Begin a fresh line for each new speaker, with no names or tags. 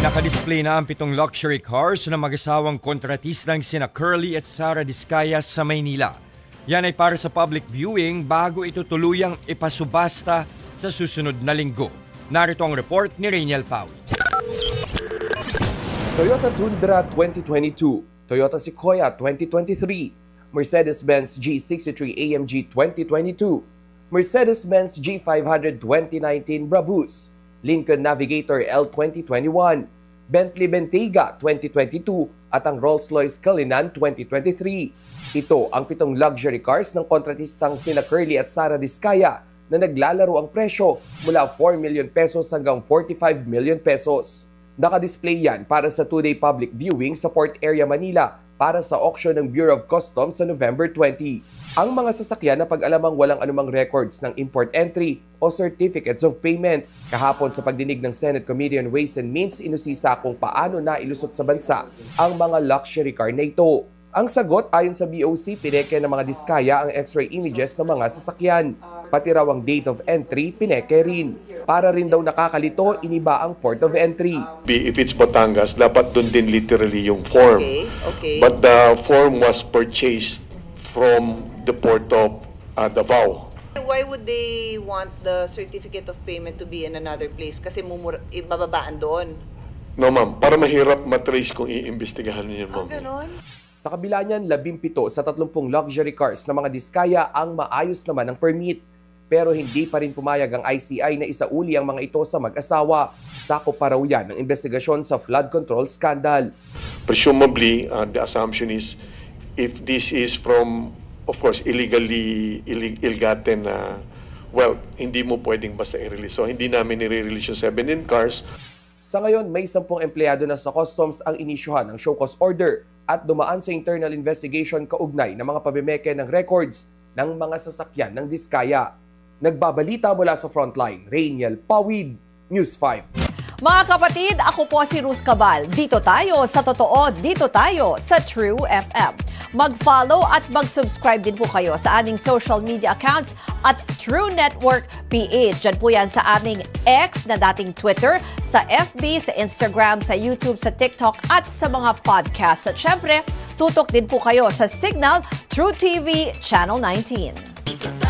Nakadisplay na ang 7 luxury cars ng mag-asawang kontratistang sina Curly at Sara Diskaya sa Maynila. Yan ay para sa public viewing bago ito tuluyang ipasubasta sa susunod na linggo. Narito ang report ni Rainiel Pau.
Toyota Tundra 2022, Toyota Sequoia 2023, Mercedes-Benz G63 AMG 2022, Mercedes-Benz G500 2019 Brabus, Lincoln Navigator L 2021, Bentley Bentayga 2022 at ang Rolls-Royce Cullinan 2023. Ito ang 7 luxury cars ng kontratistang sina Curly at Sara Diskaya na naglalaro ang presyo mula 4 million pesos hanggang 45 million pesos. Nakadisplay yan para sa 2-day public viewing sa Port Area, Manila para sa auction ng Bureau of Customs sa November 20. Ang mga sasakyan na pag-alamang walang anumang records ng import entry o certificates of payment. Kahapon sa pagdinig ng Senate Committee on Ways and Means, inusisa kung paano nailusot sa bansa ang mga luxury car na ito. Ang sagot ayon sa BOC, pineke ng mga Diskaya ang x-ray images ng mga sasakyan. Pati raw ang date of entry, pineke rin. Para rin daw nakakalito, iniba ang port of entry.
If it's Batangas, dapat dun din literally yung form.
Okay.
But the form was purchased from the port of Davao.
Why would they want the certificate of payment to be in another place? Kasi ibababaan doon.
No ma'am, para mahirap matrace kung iimbestigahan niyo ma'am.
Ganon?
Sa kabila niyan, 17 sa 30 luxury cars na mga Diskaya ang maayos naman ng permit. Pero hindi pa rin pumayag ang ICI na isauli ang mga ito sa mag-asawa. Sakop pa raw yan ng investigasyon sa flood control scandal.
Presumably, the assumption is if this is from, of course, ill-gotten, hindi mo pwedeng basta i-release. So hindi namin i-release yung 17 cars.
Sa ngayon, may 10 empleyado na sa customs ang inisyuhan ng show cause order at dumaan sa internal investigation kaugnay ng mga pabimeke ng records ng mga sasakyan ng Diskaya. Nagbabalita mula sa Frontline, Rainiel Pawid, News 5.
Mga kapatid, ako po si Ruth Cabal. Dito tayo sa totoo, dito tayo sa True FM. Mag-follow at mag-subscribe din po kayo sa aming social media accounts at True Network PH. Diyan po yan sa aming X na dating Twitter, sa FB, sa Instagram, sa YouTube, sa TikTok at sa mga podcast. At syempre, tutok din po kayo sa Signal True TV Channel 19.